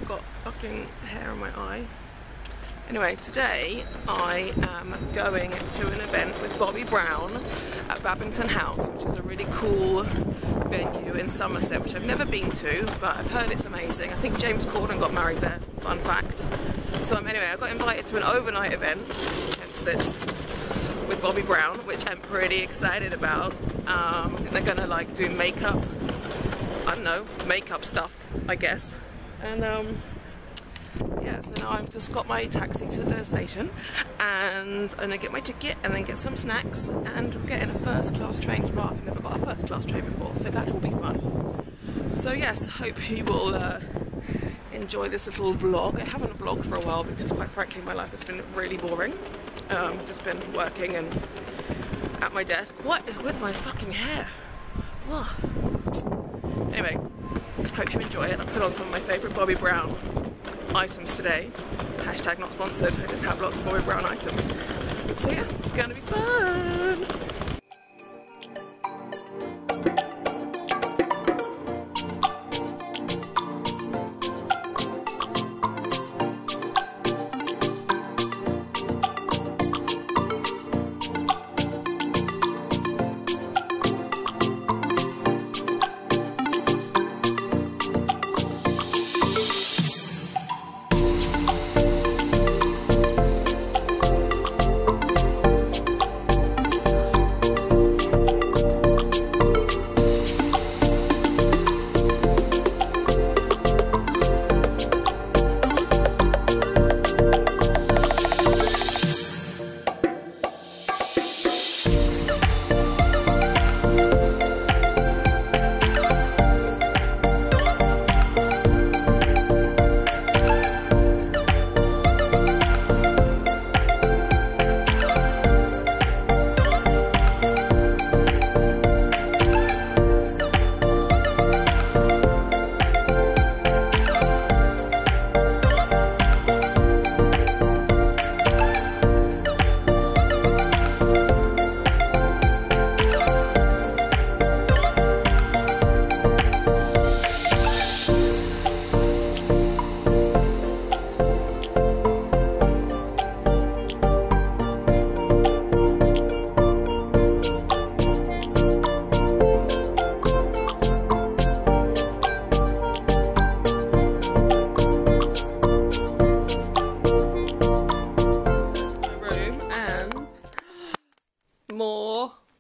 Got fucking hair on my eye. Anyway, today I am going to an event with Bobbi Brown at Babington House, which is a really cool venue in Somerset, which I've never been to, but I've heard it's amazing. I think James Corden got married there, fun fact. So anyway, I got invited to an overnight event, hence this, with Bobbi Brown, which I'm pretty excited about. They're gonna like do makeup, I don't know, makeup stuff, I guess. And yeah, so now I've just got my taxi to the station and I'm gonna get my ticket and then get some snacks, and we're getting a first class train tomorrow. I've never got a first class train before, so that will be fun. So yes, hope you will enjoy this little vlog. I haven't vlogged for a while because quite frankly my life has been really boring. I've just been working and at my desk. What is with my fucking hair? Oh. Anyway, hope you enjoy it. I put on some of my favourite Bobbi Brown items today. Hashtag not sponsored, I just have lots of Bobbi Brown items. So yeah, it's gonna be fun!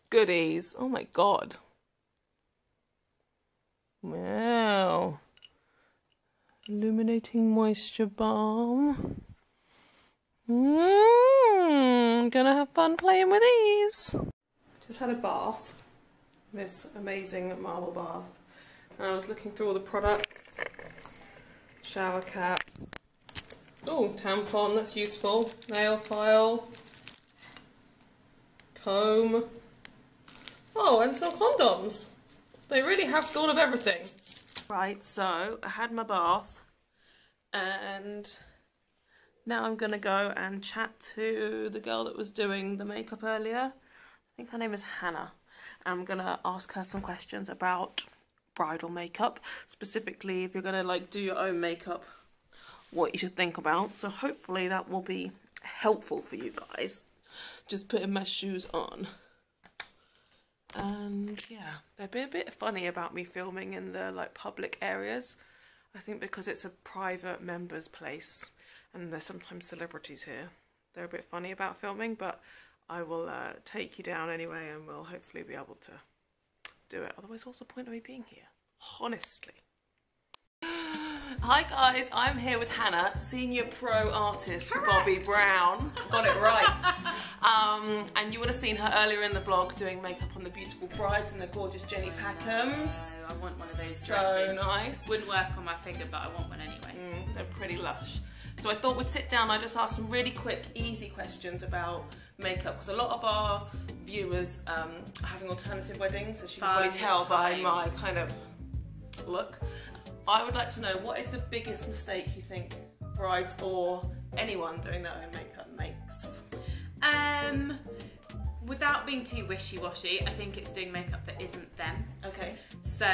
Goodies. Oh my god. Wow. Illuminating moisture balm. Gonna have fun playing with these. Just had a bath. This amazing marble bath. And I was looking through all the products. Shower cap. Oh, tampon, that's useful. Nail file. Comb. Oh, and some condoms. They really have thought of everything. Right, so I had my bath and now I'm gonna go and chat to the girl that was doing the makeup earlier. I think her name is Hannah. I'm gonna ask her some questions about bridal makeup, specifically if you're gonna like do your own makeup, what you should think about. So hopefully that will be helpful for you guys. Just putting my shoes on. And yeah, they'd be a bit funny about me filming in the like public areas. I think because it's a private members place and there's sometimes celebrities here. They're a bit funny about filming, but I will take you down anyway and we'll hopefully be able to do it. Otherwise, what's the point of me being here? Honestly. Hi guys, I'm here with Hannah, senior pro artist for Bobbi Brown. Got it right. And you would have seen her earlier in the vlog doing makeup on the beautiful brides and the gorgeous Jenny Packhams. I want one of those dresses. So nice. Wouldn't work on my figure, but I want one anyway. They're pretty lush. So I thought we'd sit down. I just asked some really quick, easy questions about makeup because a lot of our viewers are having alternative weddings, as you can probably tell by my kind of look. I would like to know, what is the biggest mistake you think brides or anyone doing their own makeup makes? Without being too wishy-washy, I think it's doing makeup that isn't them. Okay. So,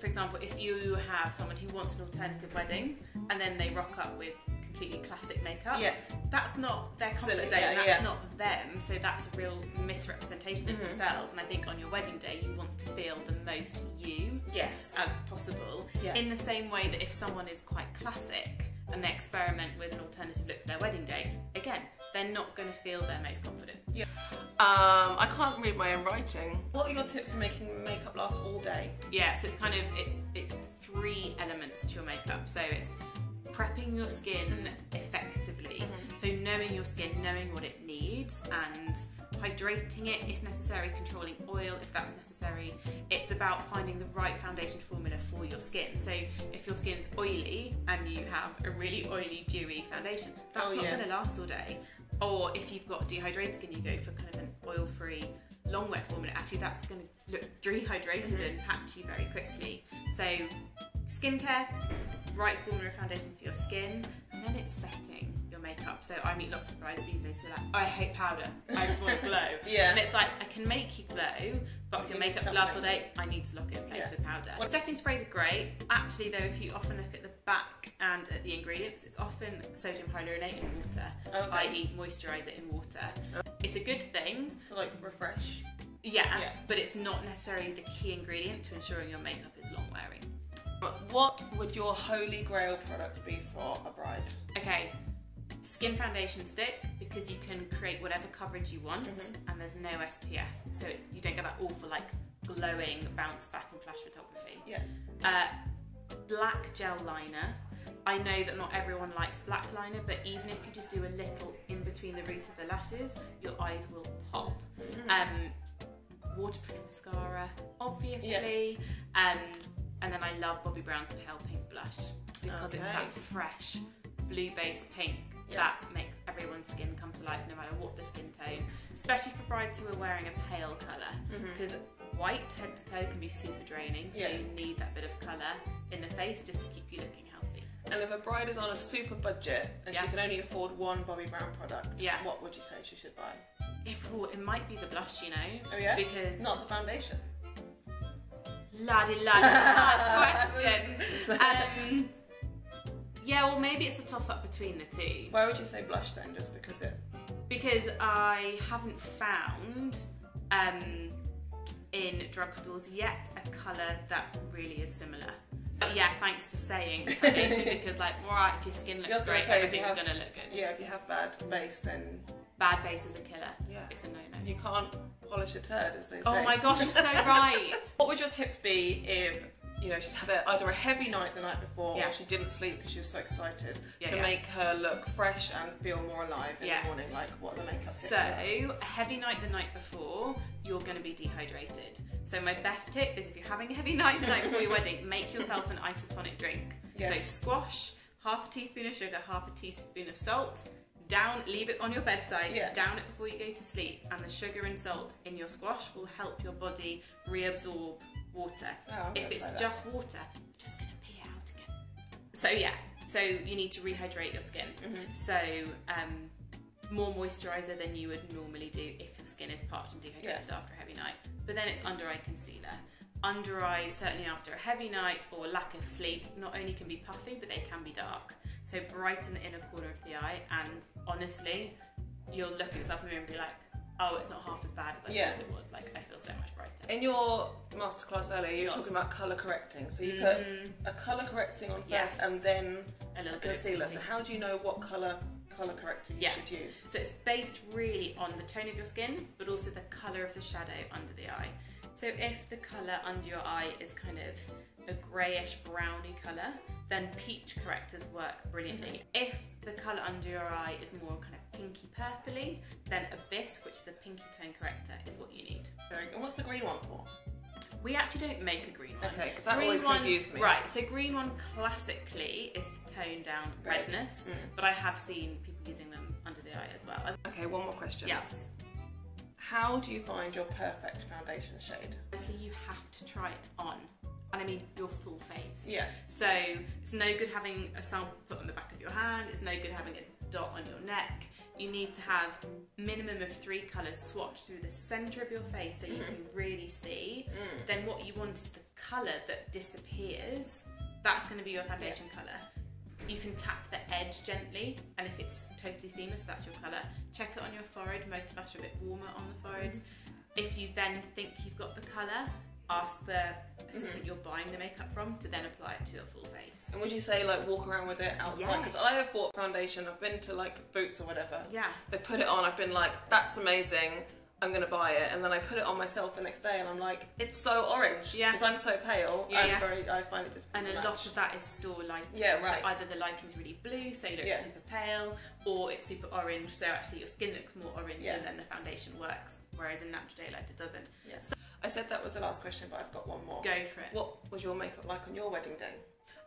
for example, if you have someone who wants an alternative wedding and then they rock up with completely classic makeup, that's not their comfort zone, that's not them, so that's a real misrepresentation of themselves. And I think on your wedding day you want to feel the most you as possible. In the same way that if someone is quite classic and they experiment with an alternative look for their wedding day, again, they're not going to feel their most confident. I can't read my own writing. What are your tips for making makeup last all day? Yeah, so it's kind of, it's 3 elements to your makeup. So it's prepping your skin effectively, so knowing your skin, knowing what it needs, and hydrating it if necessary, controlling oil if that's necessary. It's about finding the right foundation formula for your skin. So if your skin's oily and you have a really oily, dewy foundation, that's not going to last all day. Or if you've got dehydrated skin, you go for kind of an oil-free, long wet formula. Actually, that's going to look dehydrated and patchy very quickly. So skincare, right formula foundation for your skin, and then it's setting your makeup. So I meet lots of brides these days who are like, oh, I hate powder, I just want to glow. And it's like, I can make you glow, but if your makeup's last all day, I need to lock it in place with powder. Setting sprays are great. Actually though, if you often look at the back and at the ingredients, it's often sodium hyaluronate in water, i.e. moisturise it in water. It's a good thing. To like refresh. But it's not necessarily the key ingredient to ensuring your makeup is long wearing. But what would your holy grail product be for a bride? Okay, skin foundation stick, because you can create whatever coverage you want, and there's no SPF, so you don't get that awful like glowing bounce back and flash photography. Black gel liner. I know that not everyone likes black liner, but even if you just do a little in between the root of the lashes, your eyes will pop. Waterproof mascara, obviously. And then I love Bobbi Brown's Pale Pink Blush, because it's that fresh blue-based pink that makes everyone's skin come to life no matter what the skin tone, especially for brides who are wearing a pale colour, because white head to toe can be super draining, so you need that bit of colour in the face just to keep you looking healthy. And if a bride is on a super budget and she can only afford one Bobbi Brown product, what would you say she should buy? It might be the blush, you know. Oh yeah? Because not the foundation. Laddie, hard question. Yeah, well maybe it's a toss-up between the two. Why would you say blush then, just because it... Because I haven't found in drugstores yet a colour that really is similar. But yeah, thanks for saying foundation, because like, right, if your skin looks great, everything's going to look good. Yeah, if you have bad base, then... Bad base is a killer. It's a no-no. You can't polish a turd, as they say. Oh my gosh, you're so right. What would your tips be if, you know, she's had either a heavy night the night before, or she didn't sleep because she was so excited, to make her look fresh and feel more alive in the morning? Like, what are the makeup tips? So, a heavy night the night before, you're going to be dehydrated. So my best tip is, if you're having a heavy night the night before your wedding, make yourself an isotonic drink. So squash, half a teaspoon of sugar, half a teaspoon of salt, down, leave it on your bedside, down it before you go to sleep, and the sugar and salt in your squash will help your body reabsorb water. If it's just water, you're just going to pee it out again. So yeah, so you need to rehydrate your skin. So more moisturiser than you would normally do if your skin is parched and dehydrated after a heavy night. But then it's under eye concealer. Under eyes, certainly after a heavy night or lack of sleep, not only can be puffy, but they can be dark. So brighten the inner corner of the eye, and honestly, you'll look at yourself in the mirror and be like, oh, it's not half as bad as I thought it was. Like, I feel so much brighter. In your masterclass earlier, you were talking about colour correcting. So you put a colour correcting on first and then a little concealer. So how do you know what colour correcting you should use? So it's based really on the tone of your skin, but also the colour of the shadow under the eye. So if the colour under your eye is kind of a greyish browny colour, then peach correctors work brilliantly. If the colour under your eye is more kind of pinky purpley, then a bisque, which is a pinky tone corrector, is what you need. And what's the green one for? We actually don't make a green one. Okay, because that always confused me. Right, so green one classically is to tone down redness, but I have seen people using them under the eye as well. Okay, one more question. Yes. How do you find your perfect foundation shade? Obviously, you have to try it on. and I mean your full face. Yeah. So it's no good having a sample put on the back of your hand, it's no good having a dot on your neck. You need to have minimum of 3 colours swatched through the centre of your face so you can really see. Then what you want is the colour that disappears. That's going to be your foundation colour. You can tap the edge gently, and if it's totally seamless, that's your colour. Check it on your forehead. Most of us are a bit warmer on the forehead. If you then think you've got the colour, ask the assistant you're buying the makeup from to then apply it to your full face. And would you say like walk around with it outside? Because I have bought foundation, I've been to like Boots or whatever. Yeah. They put it on, I've been like, that's amazing, I'm gonna buy it. And then I put it on myself the next day and I'm like, it's so orange. Yeah. Because I'm so pale, I find it difficult. And a lot of that is store lighting. Yeah, right. So either the lighting's really blue, so you look super pale, or it's super orange, so actually your skin looks more orange and then the foundation works. Whereas in natural daylight it doesn't. Yeah. So I said that was the last question, but I've got one more. Go for it. What was your makeup like on your wedding day?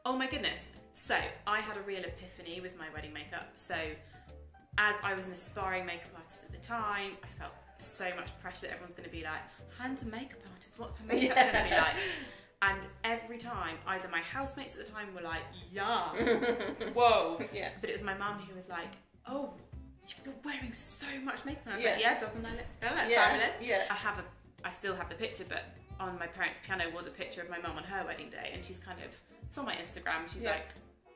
Oh my goodness. So I had a real epiphany with my wedding makeup. So as I was an aspiring makeup artist at the time, I felt so much pressure that everyone's going to be like, Hannah's a makeup artist, what's her makeup going to be like? And every time, either my housemates at the time were like, yeah, whoa. But it was my mum who was like, oh, you're wearing so much makeup. And I was like, yeah, doesn't that look fabulous? Yeah. I still have the picture, but on my parents' piano was a picture of my mum on her wedding day, and she's kind of, it's on my Instagram, she's like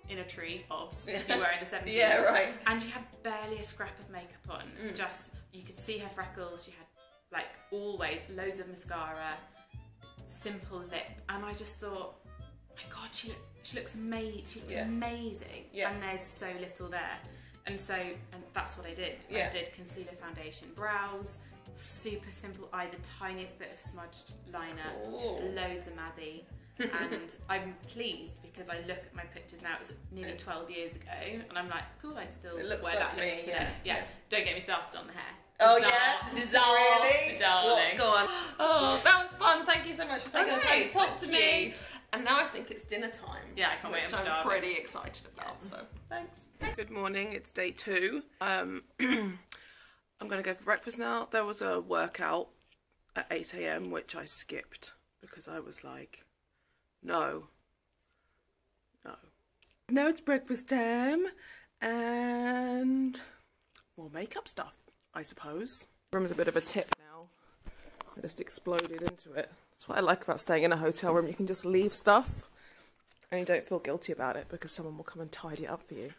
in a tree, obs, as you were in the 70s. Yeah, right. And she had barely a scrap of makeup on, just, you could see her freckles, she had like always loads of mascara, simple lip, and I just thought, oh my god, she looks amazing, she looks amazing, and there's so little there. And that's what I did. I did concealer, foundation, brows, super simple eye, the tiniest bit of smudged liner, loads of mazzy. And I'm pleased because I look at my pictures now, it was nearly 12 years ago, and I'm like, cool, I'd still wear that look today. Yeah. Don't get me started on the hair. Oh yeah? Really? Darling. Go on. Oh, that was fun. Thank you so much for taking the time to talk to me. And now I think it's dinner time. Yeah, I can't wait. I'm pretty excited about, so thanks. Good morning, it's day 2. I'm going to go for breakfast now. There was a workout at 8 AM which I skipped because I was like, no. Now it's breakfast time and more makeup stuff, I suppose. Room's a bit of a tip now. I just exploded into it. That's what I like about staying in a hotel room. You can just leave stuff and you don't feel guilty about it because someone will come and tidy it up for you.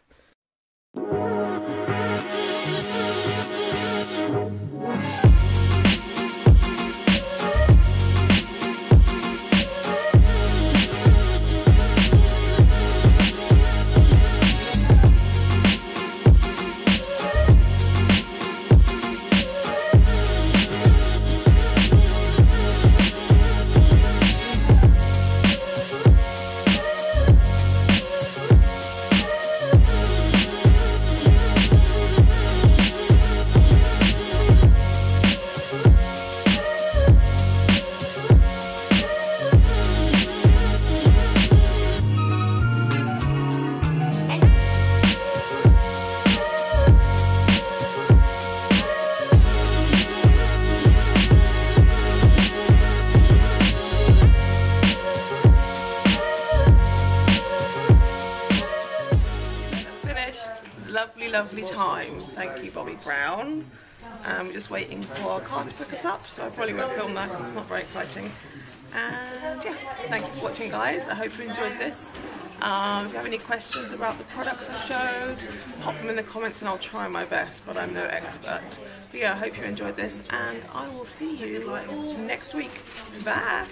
Lovely time. Thank you, Bobbi Brown. We're just waiting for our car to pick us up, so I probably won't film that because it's not very exciting. And yeah, thank you for watching, guys. I hope you enjoyed this. If you have any questions about the products I showed, pop them in the comments and I'll try my best, but I'm no expert. But yeah, I hope you enjoyed this and I will see you next week. Bye!